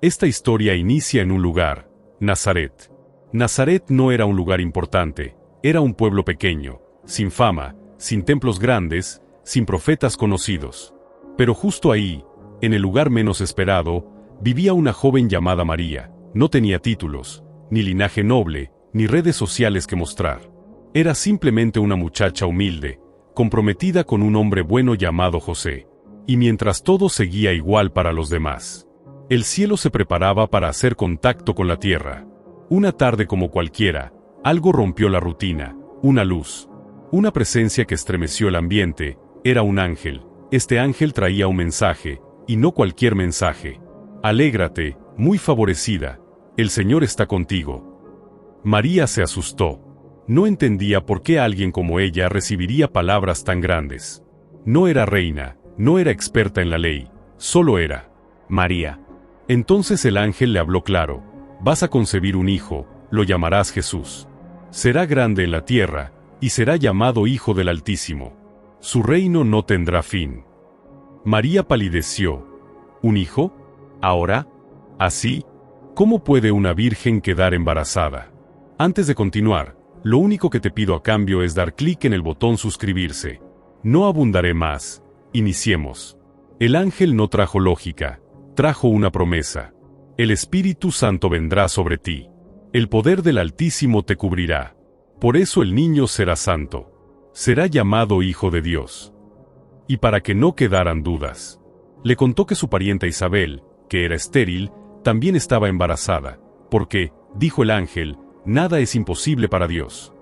Esta historia inicia en un lugar, Nazaret. Nazaret no era un lugar importante, era un pueblo pequeño, sin fama, sin templos grandes, sin profetas conocidos. Pero justo ahí, en el lugar menos esperado, vivía una joven llamada María. No tenía títulos, ni linaje noble, ni redes sociales que mostrar. Era simplemente una muchacha humilde, comprometida con un hombre bueno llamado José. Y mientras todo seguía igual para los demás, el cielo se preparaba para hacer contacto con la tierra. Una tarde como cualquiera, algo rompió la rutina, una luz. Una presencia que estremeció el ambiente, era un ángel. Este ángel traía un mensaje, y no cualquier mensaje. Alégrate, muy favorecida, el Señor está contigo. María se asustó. No entendía por qué alguien como ella recibiría palabras tan grandes. No era reina, no era experta en la ley, solo era María. Entonces el ángel le habló claro: vas a concebir un hijo, lo llamarás Jesús. Será grande en la tierra, y será llamado Hijo del Altísimo. Su reino no tendrá fin. María palideció. ¿Un hijo? ¿Ahora? ¿Así? ¿Cómo puede una virgen quedar embarazada? Antes de continuar, lo único que te pido a cambio es dar clic en el botón suscribirse. No abundaré más. Iniciemos. El ángel no trajo lógica, trajo una promesa. El Espíritu Santo vendrá sobre ti. El poder del Altísimo te cubrirá. Por eso el niño será santo. Será llamado Hijo de Dios. Y para que no quedaran dudas, le contó que su parienta Isabel, que era estéril, también estaba embarazada, porque, dijo el ángel, nada es imposible para Dios.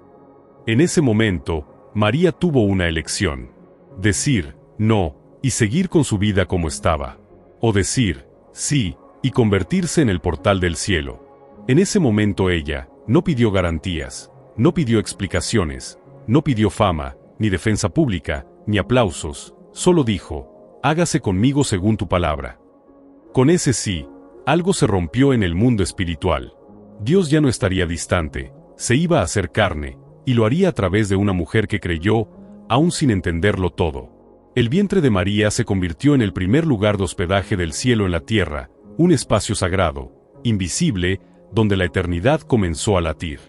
En ese momento, María tuvo una elección: decir no y seguir con su vida como estaba, o decir sí y convertirse en el portal del cielo. En ese momento ella no pidió garantías, no pidió explicaciones, no pidió fama, ni defensa pública, ni aplausos, solo dijo: hágase conmigo según tu palabra. Con ese sí, algo se rompió en el mundo espiritual. Dios ya no estaría distante, se iba a hacer carne, y lo haría a través de una mujer que creyó, aún sin entenderlo todo. El vientre de María se convirtió en el primer lugar de hospedaje del cielo en la tierra, un espacio sagrado, invisible, donde la eternidad comenzó a latir.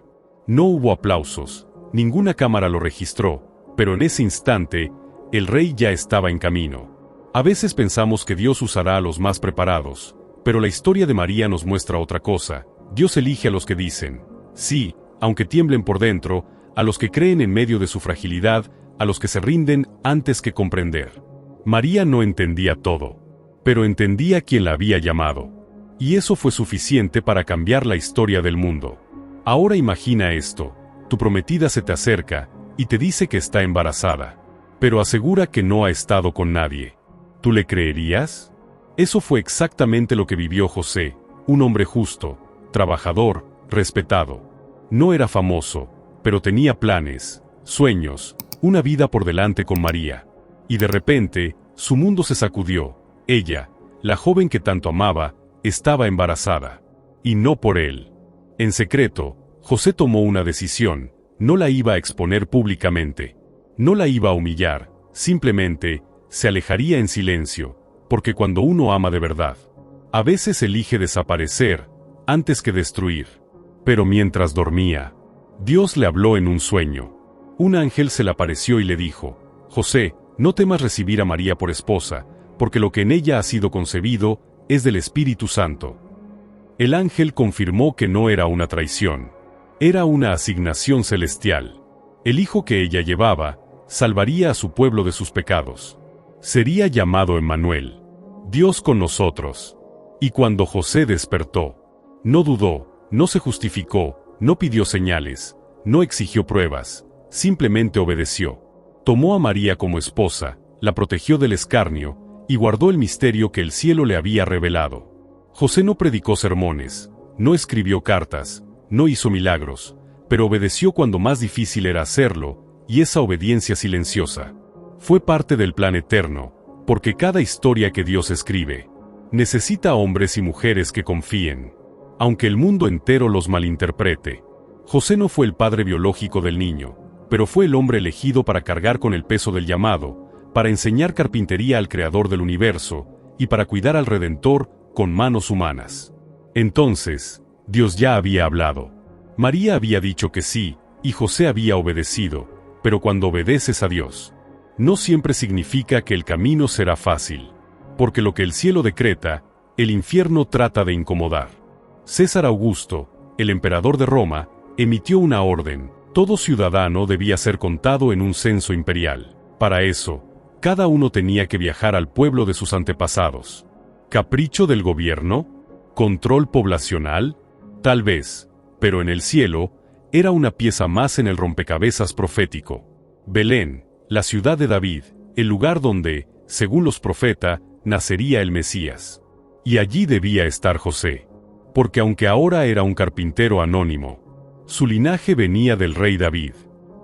No hubo aplausos, ninguna cámara lo registró, pero en ese instante, el rey ya estaba en camino. A veces pensamos que Dios usará a los más preparados, pero la historia de María nos muestra otra cosa. Dios elige a los que dicen sí, aunque tiemblen por dentro, a los que creen en medio de su fragilidad, a los que se rinden antes que comprender. María no entendía todo, pero entendía quién la había llamado. Y eso fue suficiente para cambiar la historia del mundo. Ahora imagina esto: tu prometida se te acerca y te dice que está embarazada, pero asegura que no ha estado con nadie. ¿Tú le creerías? Eso fue exactamente lo que vivió José, un hombre justo, trabajador, respetado. No era famoso, pero tenía planes, sueños, una vida por delante con María. Y de repente, su mundo se sacudió. Ella, la joven que tanto amaba, estaba embarazada. Y no por él. En secreto, José tomó una decisión: no la iba a exponer públicamente. No la iba a humillar, simplemente, se alejaría en silencio, porque cuando uno ama de verdad, a veces elige desaparecer, antes que destruir. Pero mientras dormía, Dios le habló en un sueño. Un ángel se le apareció y le dijo: José, no temas recibir a María por esposa, porque lo que en ella ha sido concebido es del Espíritu Santo. El ángel confirmó que no era una traición, era una asignación celestial. El hijo que ella llevaba salvaría a su pueblo de sus pecados. Sería llamado Emmanuel, Dios con nosotros. Y cuando José despertó, no dudó, no se justificó, no pidió señales, no exigió pruebas, simplemente obedeció. Tomó a María como esposa, la protegió del escarnio, y guardó el misterio que el cielo le había revelado. José no predicó sermones, no escribió cartas, no hizo milagros, pero obedeció cuando más difícil era hacerlo, y esa obediencia silenciosa fue parte del plan eterno, porque cada historia que Dios escribe necesita hombres y mujeres que confíen, aunque el mundo entero los malinterprete. José no fue el padre biológico del niño, pero fue el hombre elegido para cargar con el peso del llamado, para enseñar carpintería al Creador del universo, y para cuidar al Redentor con manos humanas. Entonces, Dios ya había hablado. María había dicho que sí, y José había obedecido, pero cuando obedeces a Dios, no siempre significa que el camino será fácil. Porque lo que el cielo decreta, el infierno trata de incomodar. César Augusto, el emperador de Roma, emitió una orden: todo ciudadano debía ser contado en un censo imperial. Para eso, cada uno tenía que viajar al pueblo de sus antepasados. ¿Capricho del gobierno? ¿Control poblacional? Tal vez, pero en el cielo, era una pieza más en el rompecabezas profético. Belén, la ciudad de David, el lugar donde, según los profetas, nacería el Mesías. Y allí debía estar José. Porque aunque ahora era un carpintero anónimo, su linaje venía del rey David.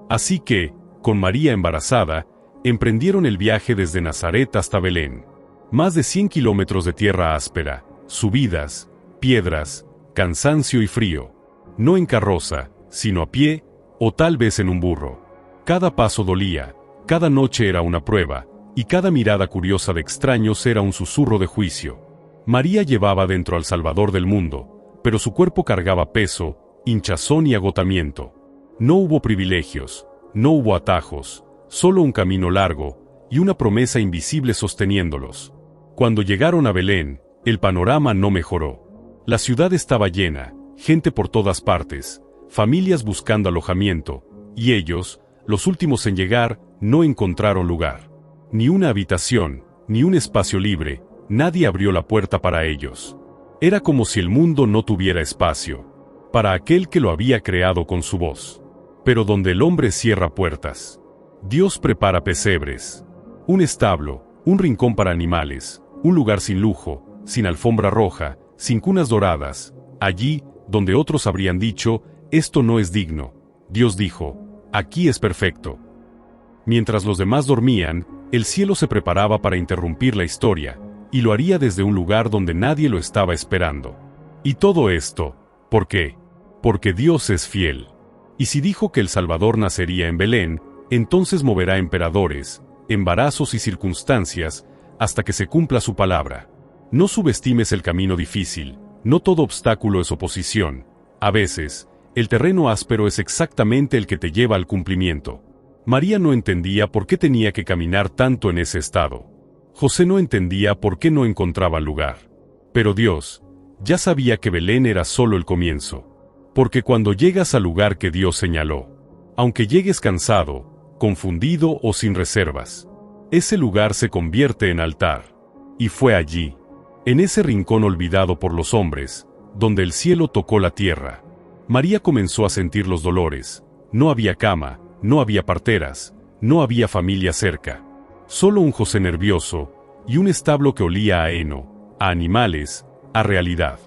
Así que, con María embarazada, emprendieron el viaje desde Nazaret hasta Belén. Más de 100 kilómetros de tierra áspera, subidas, piedras, cansancio y frío. No en carroza, sino a pie, o tal vez en un burro. Cada paso dolía, cada noche era una prueba, y cada mirada curiosa de extraños era un susurro de juicio. María llevaba dentro al Salvador del mundo, pero su cuerpo cargaba peso, hinchazón y agotamiento. No hubo privilegios, no hubo atajos, solo un camino largo, y una promesa invisible sosteniéndolos. Cuando llegaron a Belén, el panorama no mejoró. La ciudad estaba llena, gente por todas partes, familias buscando alojamiento, y ellos, los últimos en llegar, no encontraron lugar. Ni una habitación, ni un espacio libre, nadie abrió la puerta para ellos. Era como si el mundo no tuviera espacio para aquel que lo había creado con su voz. Pero donde el hombre cierra puertas, Dios prepara pesebres. Un establo, un rincón para animales, un lugar sin lujo, sin alfombra roja, sin cunas doradas. Allí, donde otros habrían dicho, esto no es digno, Dios dijo, aquí es perfecto. Mientras los demás dormían, el cielo se preparaba para interrumpir la historia, y lo haría desde un lugar donde nadie lo estaba esperando. Y todo esto, ¿por qué? Porque Dios es fiel. Y si dijo que el Salvador nacería en Belén, entonces moverá emperadores, embarazos y circunstancias, hasta que se cumpla su palabra. No subestimes el camino difícil, no todo obstáculo es oposición. A veces, el terreno áspero es exactamente el que te lleva al cumplimiento. María no entendía por qué tenía que caminar tanto en ese estado. José no entendía por qué no encontraba lugar. Pero Dios ya sabía que Belén era solo el comienzo. Porque cuando llegas al lugar que Dios señaló, aunque llegues cansado, confundido o sin reservas, ese lugar se convierte en altar. Y fue allí, en ese rincón olvidado por los hombres, donde el cielo tocó la tierra. María comenzó a sentir los dolores. No había cama, no había parteras, no había familia cerca. Solo un José nervioso, y un establo que olía a heno, a animales, a realidad.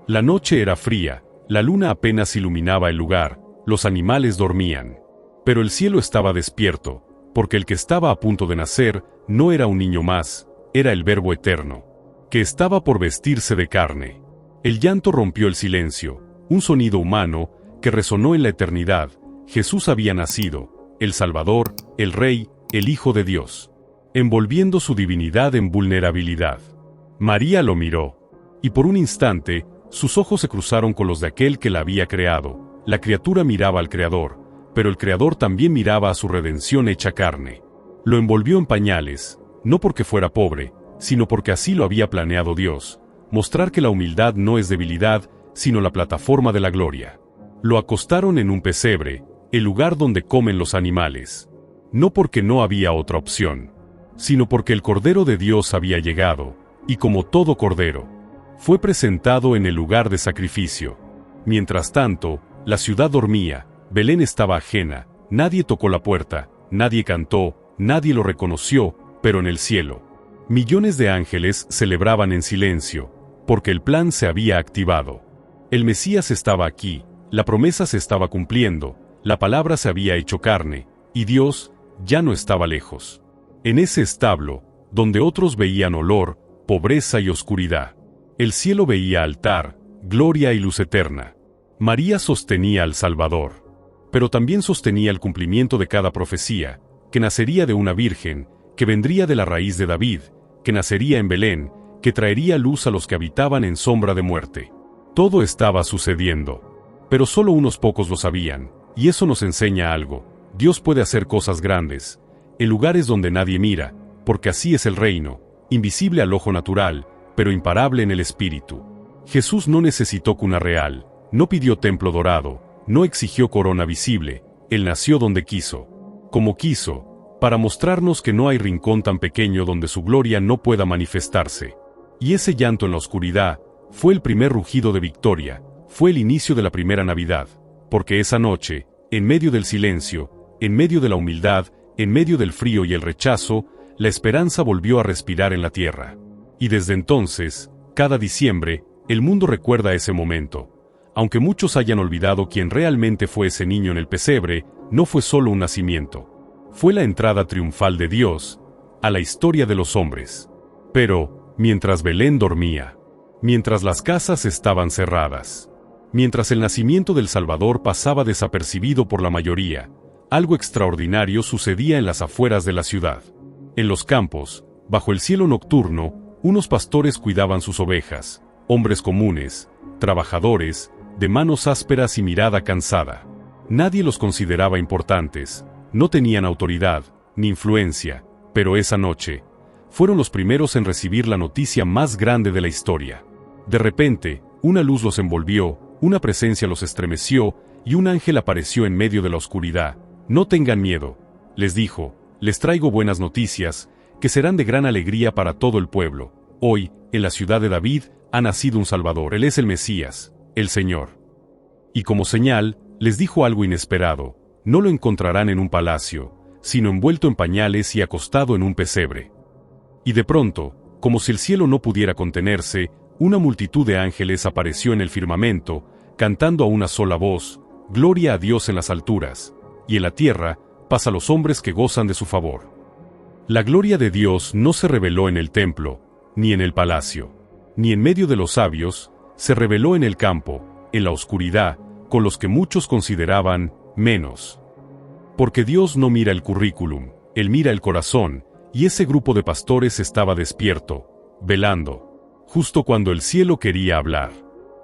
La noche era fría, la luna apenas iluminaba el lugar, los animales dormían. Pero el cielo estaba despierto, porque el que estaba a punto de nacer no era un niño más, era el Verbo eterno, que estaba por vestirse de carne. El llanto rompió el silencio, un sonido humano que resonó en la eternidad. Jesús había nacido, el Salvador, el Rey, el Hijo de Dios, envolviendo su divinidad en vulnerabilidad. María lo miró, y por un instante, sus ojos se cruzaron con los de aquel que la había creado. La criatura miraba al Creador, pero el Creador también miraba a su redención hecha carne. Lo envolvió en pañales, no porque fuera pobre, sino porque así lo había planeado Dios, mostrar que la humildad no es debilidad, sino la plataforma de la gloria. Lo acostaron en un pesebre, el lugar donde comen los animales. No porque no había otra opción, sino porque el Cordero de Dios había llegado, y como todo cordero, fue presentado en el lugar de sacrificio. Mientras tanto, la ciudad dormía, Belén estaba ajena, nadie tocó la puerta, nadie cantó, nadie lo reconoció, pero en el cielo, millones de ángeles celebraban en silencio, porque el plan se había activado. El Mesías estaba aquí, la promesa se estaba cumpliendo, la palabra se había hecho carne, y Dios ya no estaba lejos. En ese establo, donde otros veían olor, pobreza y oscuridad, el cielo veía altar, gloria y luz eterna. María sostenía al Salvador, pero también sostenía el cumplimiento de cada profecía, que nacería de una virgen, que vendría de la raíz de David, que nacería en Belén, que traería luz a los que habitaban en sombra de muerte. Todo estaba sucediendo. Pero solo unos pocos lo sabían, y eso nos enseña algo. Dios puede hacer cosas grandes, en lugares donde nadie mira, porque así es el reino, invisible al ojo natural, pero imparable en el espíritu. Jesús no necesitó cuna real, no pidió templo dorado, no exigió corona visible, Él nació donde quiso, como quiso, para mostrarnos que no hay rincón tan pequeño donde su gloria no pueda manifestarse. Y ese llanto en la oscuridad fue el primer rugido de victoria, fue el inicio de la primera Navidad, porque esa noche, en medio del silencio, en medio de la humildad, en medio del frío y el rechazo, la esperanza volvió a respirar en la tierra. Y desde entonces, cada diciembre, el mundo recuerda ese momento. Aunque muchos hayan olvidado quién realmente fue ese niño en el pesebre, no fue solo un nacimiento. Fue la entrada triunfal de Dios a la historia de los hombres. Pero, mientras Belén dormía, mientras las casas estaban cerradas, mientras el nacimiento del Salvador pasaba desapercibido por la mayoría, algo extraordinario sucedía en las afueras de la ciudad. En los campos, bajo el cielo nocturno, unos pastores cuidaban sus ovejas, hombres comunes, trabajadores, de manos ásperas y mirada cansada. Nadie los consideraba importantes, no tenían autoridad, ni influencia, pero esa noche, fueron los primeros en recibir la noticia más grande de la historia. De repente, una luz los envolvió, una presencia los estremeció, y un ángel apareció en medio de la oscuridad. No tengan miedo, les dijo, les traigo buenas noticias, que serán de gran alegría para todo el pueblo. Hoy, en la ciudad de David, ha nacido un Salvador, Él es el Mesías, el Señor. Y como señal, les dijo algo inesperado, no lo encontrarán en un palacio, sino envuelto en pañales y acostado en un pesebre. Y de pronto, como si el cielo no pudiera contenerse, una multitud de ángeles apareció en el firmamento, cantando a una sola voz, Gloria a Dios en las alturas, y en la tierra, paz a los hombres que gozan de su favor. La gloria de Dios no se reveló en el templo, ni en el palacio, ni en medio de los sabios, se reveló en el campo, en la oscuridad, con los que muchos consideraban menos. Porque Dios no mira el currículum, Él mira el corazón, y ese grupo de pastores estaba despierto, velando, justo cuando el cielo quería hablar.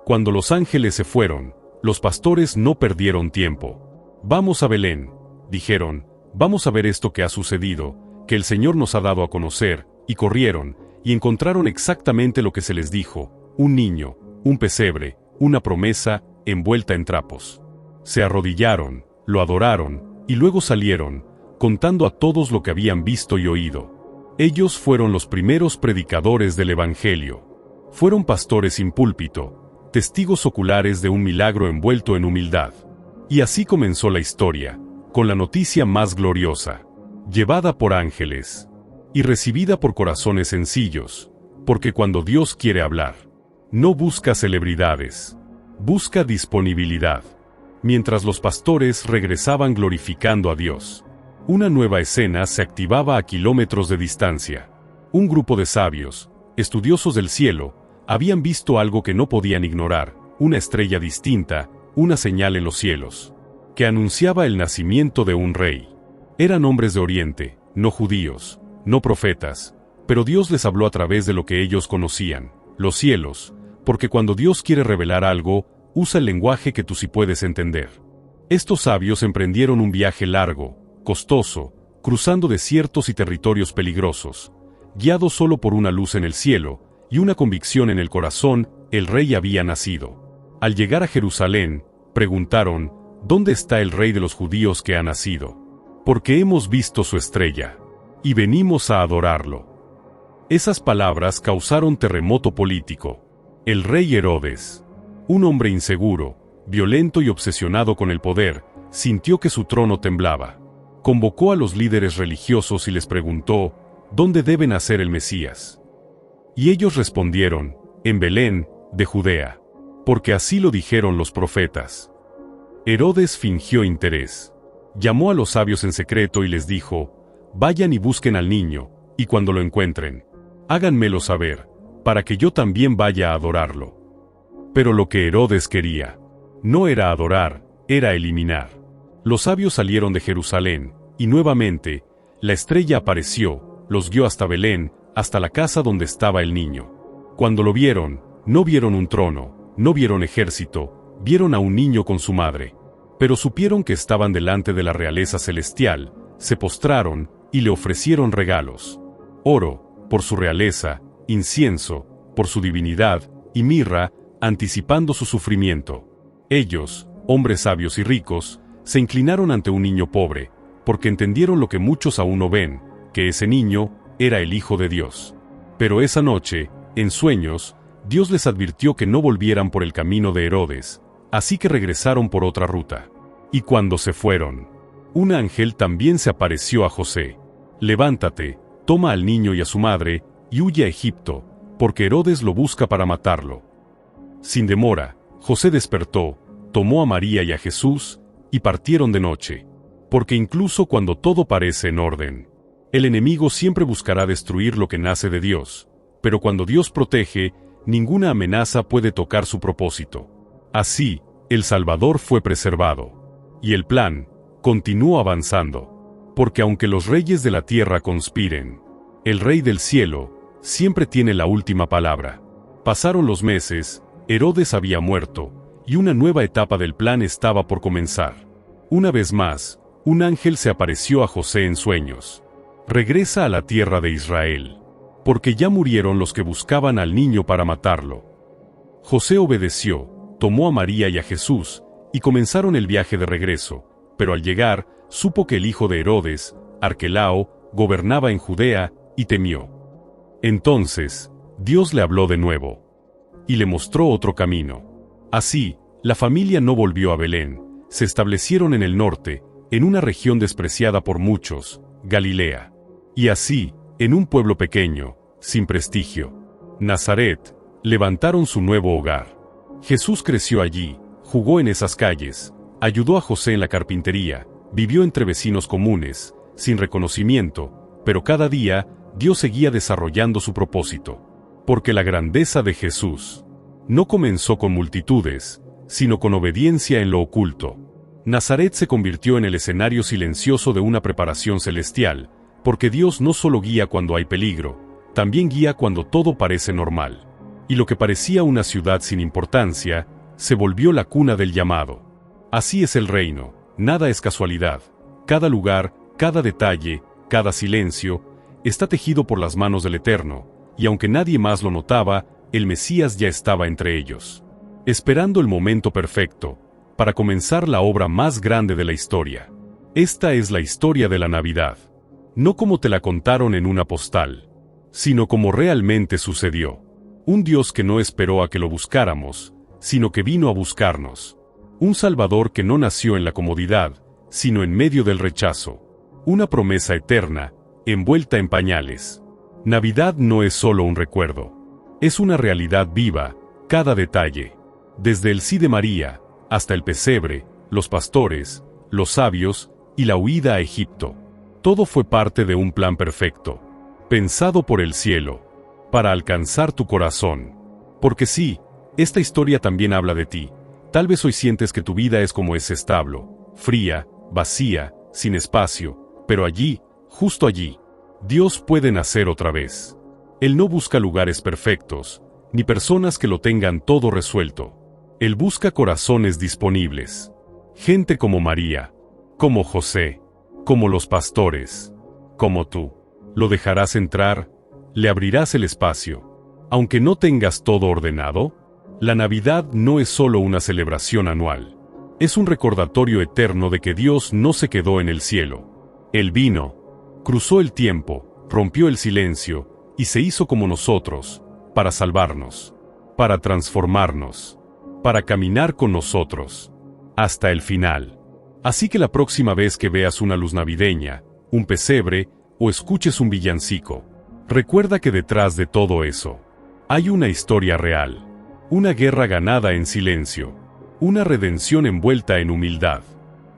Cuando los ángeles se fueron, los pastores no perdieron tiempo. Vamos a Belén, dijeron, vamos a ver esto que ha sucedido, que el Señor nos ha dado a conocer, y corrieron, y encontraron exactamente lo que se les dijo, un niño, un pesebre, una promesa, envuelta en trapos. Se arrodillaron, lo adoraron, y luego salieron, contando a todos lo que habían visto y oído. Ellos fueron los primeros predicadores del Evangelio. Fueron pastores sin púlpito, testigos oculares de un milagro envuelto en humildad. Y así comenzó la historia, con la noticia más gloriosa, llevada por ángeles, y recibida por corazones sencillos, porque cuando Dios quiere hablar, no busca celebridades, busca disponibilidad. Mientras los pastores regresaban glorificando a Dios, una nueva escena se activaba a kilómetros de distancia. Un grupo de sabios, estudiosos del cielo, habían visto algo que no podían ignorar, una estrella distinta, una señal en los cielos, que anunciaba el nacimiento de un rey. Eran hombres de Oriente, no judíos, no profetas, pero Dios les habló a través de lo que ellos conocían, los cielos, porque cuando Dios quiere revelar algo, usa el lenguaje que tú sí puedes entender. Estos sabios emprendieron un viaje largo, costoso, cruzando desiertos y territorios peligrosos, guiados solo por una luz en el cielo, y una convicción en el corazón, el rey había nacido. Al llegar a Jerusalén, preguntaron, ¿dónde está el rey de los judíos que ha nacido? Porque hemos visto su estrella, y venimos a adorarlo. Esas palabras causaron terremoto político. El rey Herodes, un hombre inseguro, violento y obsesionado con el poder, sintió que su trono temblaba. Convocó a los líderes religiosos y les preguntó, ¿dónde debe nacer el Mesías? Y ellos respondieron, en Belén, de Judea, porque así lo dijeron los profetas. Herodes fingió interés. Llamó a los sabios en secreto y les dijo, vayan y busquen al niño, y cuando lo encuentren, háganmelo saber, para que yo también vaya a adorarlo. Pero lo que Herodes quería, no era adorar, era eliminar. Los sabios salieron de Jerusalén, y nuevamente, la estrella apareció, los guió hasta Belén, hasta la casa donde estaba el niño. Cuando lo vieron, no vieron un trono, no vieron ejército, vieron a un niño con su madre. Pero supieron que estaban delante de la realeza celestial, se postraron y le ofrecieron regalos: oro, por su realeza; incienso, por su divinidad; y mirra, anticipando su sufrimiento. Ellos, hombres sabios y ricos, se inclinaron ante un niño pobre, porque entendieron lo que muchos aún no ven, que ese niño era el Hijo de Dios. Pero esa noche, en sueños, Dios les advirtió que no volvieran por el camino de Herodes, así que regresaron por otra ruta. Y cuando se fueron, un ángel también se apareció a José. «Levántate, toma al niño y a su madre, y huye a Egipto, porque Herodes lo busca para matarlo». Sin demora, José despertó, tomó a María y a Jesús, y partieron de noche. Porque incluso cuando todo parece en orden, el enemigo siempre buscará destruir lo que nace de Dios, pero cuando Dios protege, ninguna amenaza puede tocar su propósito. Así, el Salvador fue preservado. Y el plan continuó avanzando. Porque aunque los reyes de la tierra conspiren, el Rey del cielo siempre tiene la última palabra. Pasaron los meses, Herodes había muerto, y una nueva etapa del plan estaba por comenzar. Una vez más, un ángel se apareció a José en sueños. «Regresa a la tierra de Israel, porque ya murieron los que buscaban al niño para matarlo». José obedeció, tomó a María y a Jesús, y comenzaron el viaje de regreso, pero al llegar, supo que el hijo de Herodes, Arquelao, gobernaba en Judea, y temió. Entonces, Dios le habló de nuevo, y le mostró otro camino. Así, la familia no volvió a Belén, se establecieron en el norte, en una región despreciada por muchos, Galilea. Y así, en un pueblo pequeño, sin prestigio, Nazaret, levantaron su nuevo hogar. Jesús creció allí, jugó en esas calles, ayudó a José en la carpintería, vivió entre vecinos comunes, sin reconocimiento, pero cada día, Dios seguía desarrollando su propósito. Porque la grandeza de Jesús no comenzó con multitudes, sino con obediencia en lo oculto. Nazaret se convirtió en el escenario silencioso de una preparación celestial, porque Dios no solo guía cuando hay peligro, también guía cuando todo parece normal. Y lo que parecía una ciudad sin importancia, se volvió la cuna del llamado. Así es el reino, nada es casualidad. Cada lugar, cada detalle, cada silencio, está tejido por las manos del Eterno, y aunque nadie más lo notaba, el Mesías ya estaba entre ellos, esperando el momento perfecto, para comenzar la obra más grande de la historia. Esta es la historia de la Navidad. No como te la contaron en una postal, sino como realmente sucedió. Un Dios que no esperó a que lo buscáramos, sino que vino a buscarnos. Un Salvador que no nació en la comodidad, sino en medio del rechazo. Una promesa eterna, envuelta en pañales. Navidad no es solo un recuerdo. Es una realidad viva, cada detalle. Desde el sí de María, hasta el pesebre, los pastores, los sabios, y la huida a Egipto. Todo fue parte de un plan perfecto, pensado por el cielo, para alcanzar tu corazón. Porque sí, esta historia también habla de ti. Tal vez hoy sientes que tu vida es como ese establo, fría, vacía, sin espacio, pero allí, justo allí, Dios puede nacer otra vez. Él no busca lugares perfectos, ni personas que lo tengan todo resuelto. Él busca corazones disponibles. Gente como María, como José, como los pastores, como tú. ¿Lo dejarás entrar? ¿Le abrirás el espacio? Aunque no tengas todo ordenado, la Navidad no es solo una celebración anual. Es un recordatorio eterno de que Dios no se quedó en el cielo. Él vino, cruzó el tiempo, rompió el silencio, y se hizo como nosotros, para salvarnos, para transformarnos, para caminar con nosotros, hasta el final. Así que la próxima vez que veas una luz navideña, un pesebre, o escuches un villancico, recuerda que detrás de todo eso, hay una historia real, una guerra ganada en silencio, una redención envuelta en humildad,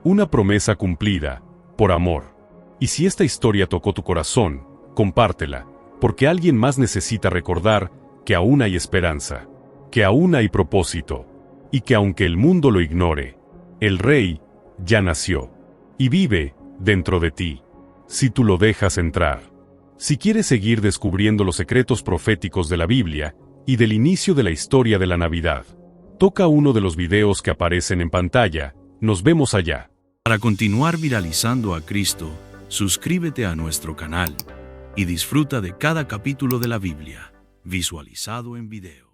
una promesa cumplida, por amor. Y si esta historia tocó tu corazón, compártela, porque alguien más necesita recordar que aún hay esperanza, que aún hay propósito, y que aunque el mundo lo ignore, el Rey ya nació, y vive dentro de ti, si tú lo dejas entrar. Si quieres seguir descubriendo los secretos proféticos de la Biblia, y del inicio de la historia de la Navidad, Toca uno de los videos que aparecen en pantalla. Nos vemos allá. Para continuar viralizando a Cristo, suscríbete a nuestro canal y disfruta de cada capítulo de la Biblia, visualizado en video.